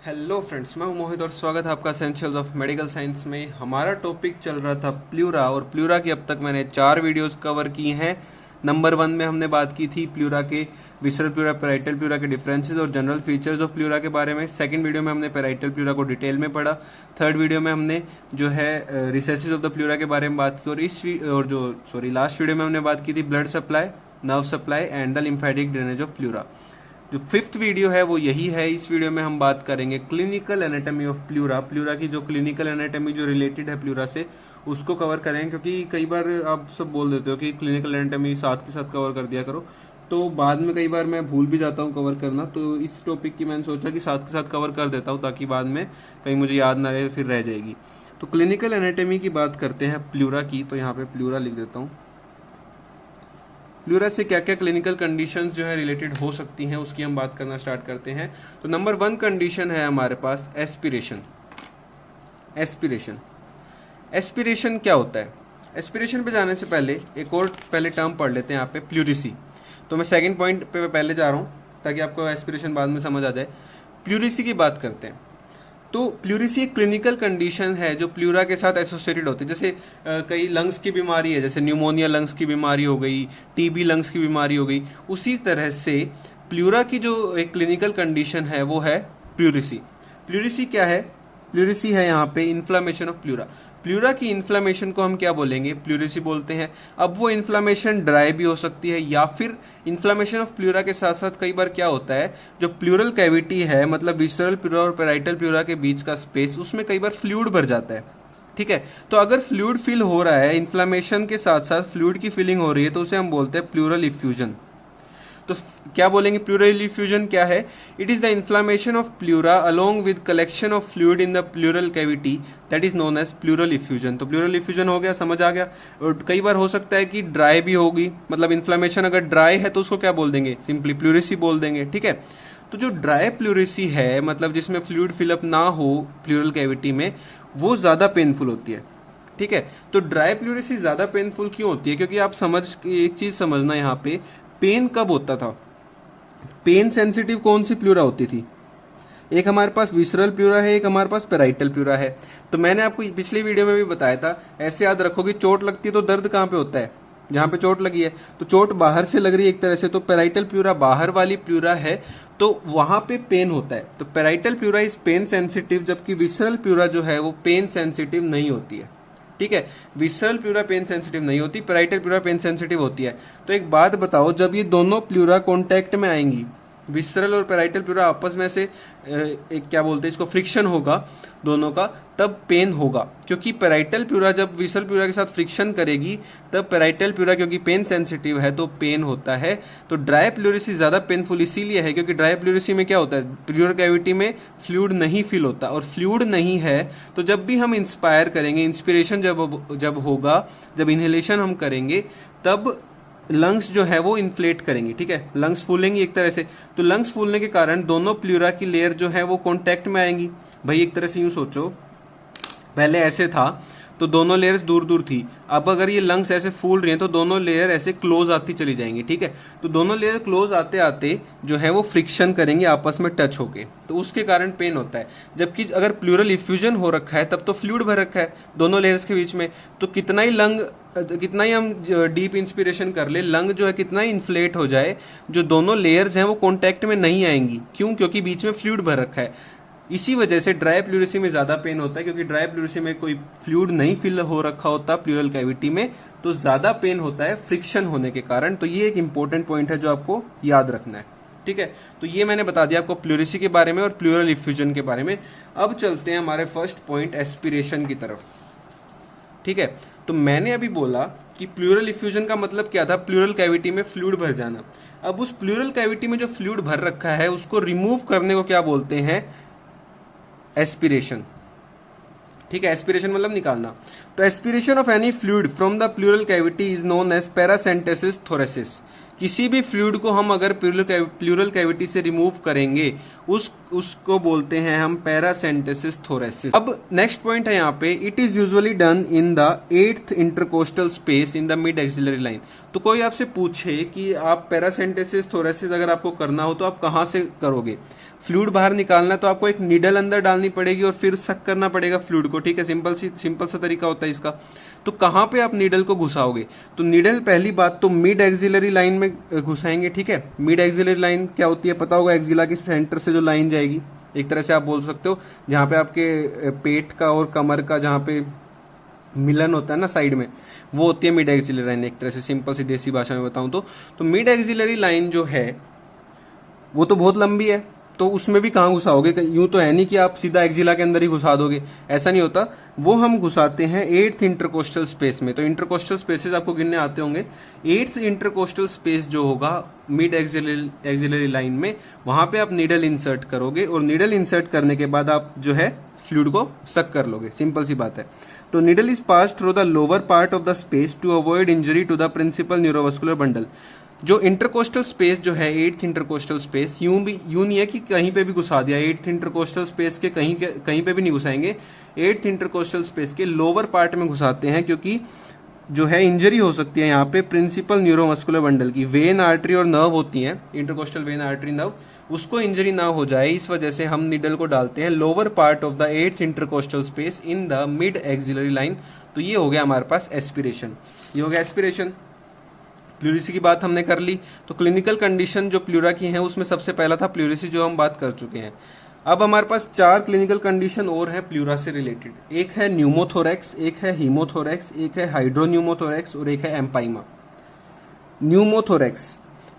Hello friends, मैं हूं मोहित और स्वागत है आपका एसेंशियल्स ऑफ मेडिकल साइंस में। हमारा टॉपिक चल रहा था प्लूरा, और प्लूरा की अब तक मैंने 4 वीडियोस कवर की हैं। नंबर 1 में हमने बात की थी प्लूरा के विसरल प्लूरा, पैराइटल प्लूरा के डिफरेंसेस और जनरल फीचर्स ऑफ प्लूरा के बारे में। सेकंड वीडियो में हमने पैराइटल प्लूरा को डिटेल में पढ़ा। थर्ड वीडियो में हमने जो है रिसेसिस ऑफ द प्लूरा के बारे में बात की, और लास्ट वीडियो में हमने बात की थी blood supply, nerve supply and the lymphatic drainage of pleura. जो 5th वीडियो है वो यही है। इस वीडियो में हम बात करेंगे clinical anatomy of pleura. Pleura की जो क्लिनिकल एनाटॉमी जो रिलेटेड है प्लूरा से, उसको कवर करेंगे, क्योंकि कई बार आप सब बोल देते हो कि क्लिनिकल एनाटॉमी साथ के साथ कवर कर दिया करो, तो बाद में कई बार मैं भूल भी जाता हूँ कवर करना। तो इस टॉपिक की मैंने सोचा कि साथ के साथ कवर कर देता हूँ, ताकि बाद में कहीं मुझे याद ना रहे, फिर रह जाएगी। तो क्लिनिकल एनाटॉमी की बात करते हैं प्लूरा की, तो यहाँ पे प्लूरा लिख देता हूँ। प्लूरा से क्या क्या क्लिनिकल कंडीशंस जो है रिलेटेड हो सकती हैं, उसकी हम बात करना स्टार्ट करते हैं। तो नंबर 1 कंडीशन है हमारे पास एस्पिरेशन। एस्पिरेशन एस्पिरेशन क्या होता है? एस्पिरेशन पे जाने से पहले एक और टर्म पढ़ लेते हैं यहाँ पे, प्लूरिसी। तो मैं सेकंड पॉइंट पे पहले जा रहा हूँ ताकि आपको एस्पिरेशन बाद में समझ आ जाए। प्लूरिसी की बात करते हैं। तो प्लूरिसी एक क्लिनिकल कंडीशन है जो प्लूरा के साथ एसोसिएटेड होती है। जैसे कई लंग्स की बीमारी है, जैसे न्यूमोनिया लंग्स की बीमारी हो गई, टीबी लंग्स की बीमारी हो गई, उसी तरह से प्लूरा की जो एक क्लिनिकल कंडीशन है वो है प्लूरिसी। प्लूरिसी क्या है? प्लूरिसी है यहाँ पे इन्फ्लामेशन ऑफ प्लूरा। प्लूरा की इन्फ्लामेशन को हम क्या बोलेंगे? प्लूरिसी बोलते हैं। अब वो इन्फ्लामेशन ड्राई भी हो सकती है, या फिर इन्फ्लामेशन ऑफ प्लूरा के साथ साथ कई बार क्या होता है, जो प्लूरल कैविटी है, मतलब विसरल प्लूरा और पैराइटल प्लूरा के बीच का स्पेस, उसमें कई बार फ्लूइड भर जाता है। ठीक है, तो अगर फ्लूइड फिल हो रहा है, इन्फ्लामेशन के साथ साथ फ्लूइड की फिलिंग हो रही है, तो उसे हम बोलते हैं प्लूरल इफ्यूजन। तो क्या बोलेंगे? प्लूरल इफ्यूजन क्या है? It is the inflammation of pleura along with collection of fluid in the pleural cavity, that is known as pleural effusion. तो प्लूरल इफ्यूजन हो गया, समझ आ गया। और कई बार हो सकता है कि ड्राई भी होगी, मतलब इन्फ्लामेशन अगर ड्राई है तो उसको क्या बोल देंगे? सिंपली प्लूरिसी बोल देंगे। ठीक है, तो जो ड्राई प्लूरिसी है, मतलब जिसमें फ्लूइड फिलअप ना हो प्लूरल कैविटी में, वो ज्यादा पेनफुल होती है। ठीक है, तो ड्राई प्लूरिसी ज्यादा पेनफुल क्यों होती है? क्योंकि आप एक चीज समझना यहाँ पे, पेन कब होता था? पेन सेंसिटिव कौन सी प्लूरा होती थी? एक हमारे पास विसरल प्लूरा है, एक हमारे पास पैराइटल प्लूरा है। तो मैंने आपको पिछली वीडियो में भी बताया था, ऐसे याद रखो कि चोट लगती है तो दर्द कहाँ पे होता है? जहां पे चोट लगी है। तो चोट बाहर से लग रही है एक तरह से, तो पैराइटल प्लूरा बाहर वाली प्लूरा है, तो वहां पे पेन होता है। तो parietal pleura is pain sensitive, जबकि विसरल प्लूरा जो है वो पेन सेंसिटिव नहीं होती है। ठीक है, विसरल प्लूरा पेन सेंसिटिव नहीं होती, पैराइटल प्लूरा पेन सेंसिटिव होती है। तो एक बात बताओ, जब ये दोनों प्लूरा कॉन्टेक्ट में आएंगी, विसरल और पैराइटल प्लूरा आपस में से एक क्या बोलते हैं इसको, फ्रिक्शन होगा दोनों का, तब पेन होगा। क्योंकि पैराइटल प्लूरा जब विसरल प्लूरा के साथ फ्रिक्शन करेगी, तब पैराइटल प्लूरा क्योंकि पेन सेंसिटिव है तो पेन होता है। तो ड्राई प्लूरिसी ज्यादा पेनफुल इसीलिए है क्योंकि ड्राई प्लूरिसी में क्या होता है, प्लूरल कैविटी में फ्लूइड नहीं फिल होता, और फ्लूइड नहीं है तो जब भी हम इंस्पायर करेंगे, इंस्पिरेशन जब होगा, जब इनहेलेशन हम करेंगे, तब लंग्स जो है वो इन्फ्लेट करेंगे। ठीक है, लंग्स फूलेंगी एक तरह से। तो लंग्स फूलने के कारण दोनों प्लूरा की लेयर जो है वो कॉन्टेक्ट में आएंगी। भाई एक तरह से यूं सोचो, पहले ऐसे था तो दोनों लेयर्स दूर दूर थी, अब अगर ये लंग्स ऐसे फूल रही हैं तो दोनों लेयर ऐसे क्लोज आती चली जाएंगी। ठीक है, तो दोनों लेयर क्लोज आते आते जो है वो फ्रिक्शन करेंगे आपस में टच होके, तो उसके कारण पेन होता है। जबकि अगर प्लूरल इफ्यूजन हो रखा है तब तो फ्लूइड भर रखा है दोनों लेयर्स के बीच में, तो कितना ही हम डीप इंस्पिरेशन कर ले, लंग जो है कितना ही इन्फ्लेट हो जाए, जो दोनों लेयर्स हैं वो कॉन्टेक्ट में नहीं आएंगी। क्यों? क्योंकि बीच में फ्लूइड भर रखा है। इसी वजह से ड्राई प्लूरिसी में ज्यादा पेन होता है, क्योंकि ड्राई प्लूरिसी में कोई फ्लूइड नहीं फिल हो रखा होता प्लूरल कैविटी में, तो ज्यादा पेन होता है फ्रिक्शन होने के कारण। तो ये एक इंपॉर्टेंट पॉइंट है जो आपको याद रखना है। ठीक है, तो ये मैंने बता दिया आपको प्लूरिसी के बारे में और प्लूरल इफ्यूजन के बारे में। अब चलते हैं हमारे फर्स्ट पॉइंट एस्पिरेशन की तरफ। ठीक है, तो मैंने अभी बोला कि प्लूरल इफ्यूजन का मतलब क्या था? प्लूरल कैविटी में फ्लूइड भर जाना। अब उस प्लूरल कैविटी में जो फ्लूइड भर रखा है उसको रिमूव करने को क्या बोलते हैं? एस्पिरेशन। ठीक है, एस्पिरेशन मतलब निकालना। तो aspiration of any fluid from the pleural cavity is known as paracentesis thoracis. किसी भी फ्लूइड को हम अगर प्लूरल कैविटी से रिमूव करेंगे उसको बोलते हैं हम पैरासेंटेसिस थोरेसिस। अब नेक्स्ट पॉइंट है यहाँ पे, it is usually done in the 8th intercostal space in the mid axillary line. तो कोई आपसे पूछे कि आप पैरासेंटेसिस थोरेसिस अगर आपको करना हो तो आप कहाँ से करोगे? फ्लूइड बाहर निकालना है तो आपको एक नीडल अंदर डालनी पड़ेगी और फिर सक करना पड़ेगा फ्लूइड को, ठीक है। सिंपल सा तरीका होता है इसका। तो कहाँ पे आप नीडल को घुसाओगे? तो नीडल पहली बात तो मिड एक्सिलरी लाइन में घुसाएंगे, ठीक है। मिड एक्सिलरी लाइन क्या होती है पता होगा, एक्सिला के सेंटर से जो लाइन जाएगी, एक तरह से आप बोल सकते हो, जहां पे आपके पेट का और कमर का जहां पे मिलन होता है ना साइड में, वो होती है मिड एक्सिलरी लाइन। एक तरह से सिंपल सी देसी भाषा में बताऊं तो मिड एक्सिलरी लाइन जो है वो तो बहुत लंबी है, तो उसमें भी कहाँ घुसाओगे? यूं तो है नहीं कि आप सीधा एक्सिला के अंदर ही घुसा दोगे, ऐसा नहीं होता। वो हम घुसाते हैं 8th इंटरकोस्टल स्पेस में। तो इंटरकोस्टल स्पेसेस आपको गिनने आते होंगे। 8th इंटरकोस्टल स्पेस जो होगा मिड एक्सिलरी लाइन में, वहां पे आप नीडल इंसर्ट करोगे और नीडल इंसर्ट करने के बाद आप जो है फ्लूइड को सक कर लोगे, सिंपल सी बात है। तो needle is pass through the lower part of the space to avoid injury to the principal neurovascular bundle. जो इंटरकोस्टल स्पेस जो है 8th इंटरकोस्टल स्पेस, यूं नहीं है कि कहीं पे भी घुसा दिया। 8th इंटरकोस्टल स्पेस के कहीं पे भी नहीं घुसाएंगे। 8th इंटरकोस्टल स्पेस के लोअर पार्ट में घुसाते हैं, क्योंकि जो है इंजरी हो सकती है यहाँ पे प्रिंसिपल न्यूरोमस्कुलर बंडल की। वेन आर्टरी और नर्व होती हैं, इंटरकोस्टल वेन आर्टरी नर्व, उसको इंजरी ना हो जाए इस वजह से हम निडल को डालते हैं lower part of the 8th intercostal space in the mid axillary line. तो ये हो गया हमारे पास एस्पिरेशन, ये हो गया एस्पिरेशन। प्लूरिसी की बात हमने कर ली। तो क्लिनिकल कंडीशन जो प्लूरा की है उसमें सबसे पहला था प्लूरिसी, जो हम बात कर चुके हैं। अब हमारे पास 4 क्लिनिकल कंडीशन और है प्लूरा से रिलेटेड। एक है न्यूमोथोरेक्स, एक है हीमोथोरेक्स, एक है हाइड्रोन्यूमोथोरेक्स और एक है एम्पाइमा। न्यूमोथोरेक्स,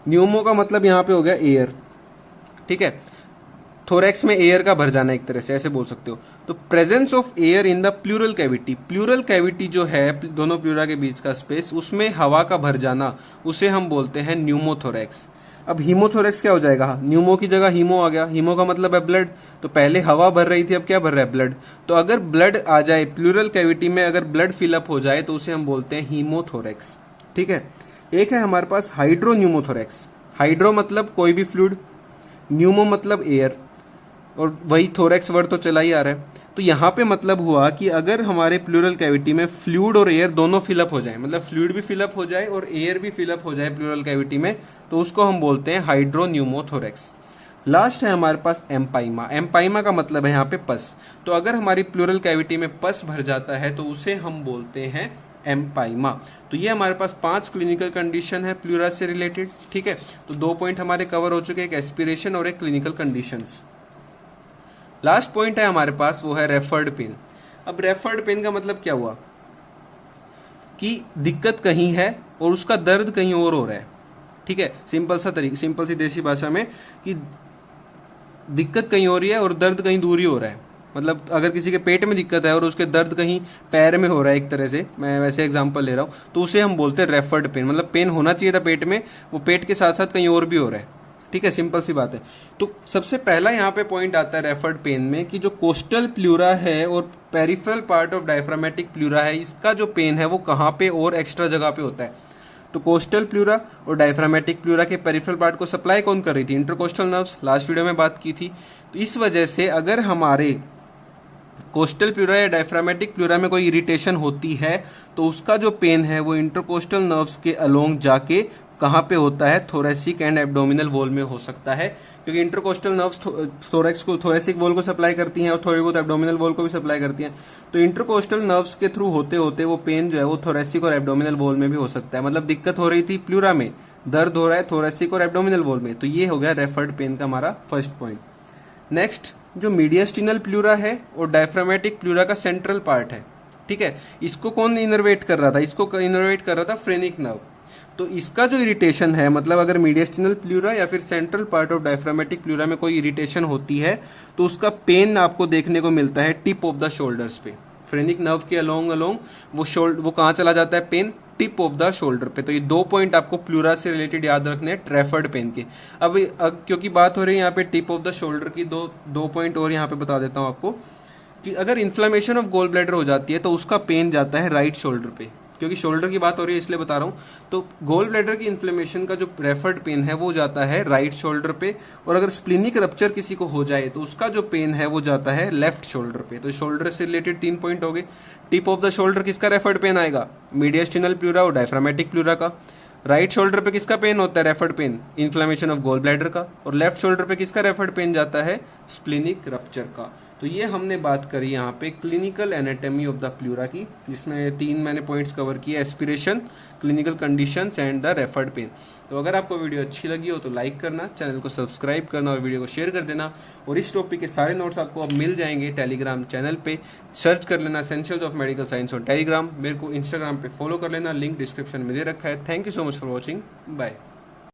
न्यूमो का मतलब यहाँ पे हो गया एयर, ठीक है। थोरेक्स में एयर का भर जाना, एक तरह से ऐसे बोल सकते हो। तो presence of air in the pleural cavity, pleural cavity जो है दोनों प्लूरा के बीच का स्पेस, उसमें हवा का भर जाना, उसे हम बोलते हैं न्यूमोथोरेक्स। अब हीमोथोरेक्स क्या हो जाएगा? न्यूमो की जगह हीमो आ गया। हीमो का मतलब है ब्लड। तो पहले हवा भर रही थी, अब क्या भर रहा है? ब्लड। तो अगर ब्लड आ जाए प्लूरल कैविटी में, अगर ब्लड फिलअप हो जाए तो उसे हम बोलते हैं हीमोथोरेक्स, ठीक है। एक है हमारे पास हाइड्रोन्यूमोथोरेक्स। हाइड्रो मतलब कोई भी फ्लूइड, न्यूमो मतलब एयर, और वही थोरेक्स वर्ड तो चला ही आ रहा है। तो यहाँ पे मतलब हुआ कि अगर हमारे प्लूरल कैविटी में फ्लूइड और एयर दोनों फिलअप हो जाए, मतलब फ्लूइड भी फिलअप हो जाए और एयर भी फिलअप हो जाए प्लूरल कैविटी में, तो उसको हम बोलते हैं हाइड्रोन्यूमोथोरेक्स। लास्ट है हमारे पास एम्पाइमा। एम्पाइमा का मतलब है यहाँ पे पस। तो अगर हमारी प्लूरल कैविटी में पस भर जाता है तो उसे हम बोलते हैं एम्पाइमा। तो ये हमारे पास 5 क्लिनिकल कंडीशन है प्लूरा से रिलेटेड, ठीक है। तो 2 पॉइंट हमारे कवर हो चुके हैं, एक एस्पिरेशन और एक क्लिनिकल कंडीशंस। लास्ट पॉइंट है हमारे पास, वो है रेफर्ड पेन। अब रेफर्ड पेन का मतलब क्या हुआ कि दिक्कत कहीं है और उसका दर्द कहीं और हो रहा है, ठीक है। सिंपल सी देसी भाषा में कि दिक्कत कहीं हो रही है और दर्द कहीं दूर ही हो रहा है। मतलब अगर किसी के पेट में दिक्कत है और उसके दर्द कहीं पैर में हो रहा है, एक तरह से मैं वैसे एग्जांपल ले रहा हूं, तो उसे हम बोलते हैं रेफर्ड पेन। मतलब पेन होना चाहिए था पेट में, वो पेट के साथ साथ कहीं और भी हो रहा है, ठीक है। सिंपल सी बात है। तो सबसे पहला यहाँ पे पॉइंट आता है रेफर्ड पेन में कि जो कोस्टल प्लूरा है और peripheral part of diaphragmatic pleura है, इसका जो पेन है वो कहाँ पे और एक्स्ट्रा जगह पे होता है। तो कोस्टल प्लूरा और डायफ्रामेटिक प्लूरा के पेरिफेरल पार्ट को सप्लाई कौन कर रही थी? इंटरकोस्टल नर्व्स, लास्ट वीडियो में बात की थी। तो इस वजह से अगर हमारे कोस्टल प्लूरा या डायफ्रामेटिक प्लूरा में कोई इरिटेशन होती है तो उसका जो पेन है वो इंटरकोस्टल नर्व्स के अलोंग जाके कहाँ पे होता है? थोरेसिक एंड एब्डोमिनल वॉल में हो सकता है, क्योंकि इंटरकोस्टल नर्व्स थोरेक्स को, थोरेसिक वॉल को सप्लाई करती हैं और थोड़ी बहुत एब्डोमिनल वॉल को भी सप्लाई करती हैं। तो इंटरकोस्टल नर्व्स के थ्रू होते होते वो पेन जो है वो थोरेसिक और एब्डोमिनल वॉल में भी हो सकता है। मतलब दिक्कत हो रही थी प्लूरा में, दर्द हो रहा है थोरेसिक और एब्डोमिनल वॉल में। तो ये हो गया रेफर्ड पेन का हमारा फर्स्ट पॉइंट। नेक्स्ट, जो मीडियस्टिनल प्लूरा है और डायफ्रामेटिक प्लूरा का सेंट्रल पार्ट है, ठीक है, इसको कौन इनर्वेट कर रहा था? इसको इनर्वेट कर रहा था फ्रेनिक नर्व। तो इसका जो इरिटेशन है, मतलब अगर मीडियस्टिनल प्लूरा या फिर central part of diaphragmatic pleura में कोई इरिटेशन होती है तो उसका पेन आपको देखने को मिलता है टिप ऑफ द शोल्डर्स पे। फ्रेनिक नर्व के अलोंग वो कहाँ चला जाता है pain? Tip of the shoulder पे। तो ये 2 पॉइंट आपको प्लूरा से रिलेटेड याद रखने हैं रेफर्ड पेन के। अब क्योंकि बात हो रही है यहाँ पे टिप ऑफ द शोल्डर की, दो पॉइंट और यहाँ पे बता देता हूँ आपको कि अगर इन्फ्लेमेशन ऑफ गोल ब्लैडर हो जाती है तो उसका पेन जाता है राइट शोल्डर पे। क्योंकि शोल्डर की बात हो रही है इसलिए बता रहा हूँ। तो गोल ब्लैडर की इन्फ्लेमेशन का जो रेफर्ड पेन है वो जाता है राइट शोल्डर पे, और अगर स्प्लिनिक रप्चर किसी को हो जाए तो उसका जो पेन है वो जाता है लेफ्ट शोल्डर पे। तो शोल्डर से रिलेटेड 3 पॉइंट हो गए। टिप ऑफ द शोल्डर किसका रेफर्ड पेन आएगा? मीडियस्टिनल प्लूरा और डायफ्रामेटिक प्लूरा का। राइट शोल्डर पे किसका पेन होता है? Referred pain, inflammation of gall bladder का। और लेफ्ट शोल्डर पे किसका रेफर्ड पेन जाता है? स्प्लिनिक रप्चर का। तो ये हमने बात करी यहाँ पे clinical anatomy of the pleura की, जिसमें 3 मैंने पॉइंट्स कवर किए, aspiration, clinical conditions and the referred pain. तो अगर आपको वीडियो अच्छी लगी हो तो लाइक करना, चैनल को सब्सक्राइब करना और वीडियो को शेयर कर देना। और इस टॉपिक के सारे नोट्स आपको अब मिल जाएंगे टेलीग्राम चैनल पे, सर्च कर लेना एसेंशियल्स ऑफ मेडिकल साइंस और टेलीग्राम। मेरे को इंस्टाग्राम पे फॉलो कर लेना, लिंक डिस्क्रिप्शन में दे रखा है। Thank you so much for watching, bye.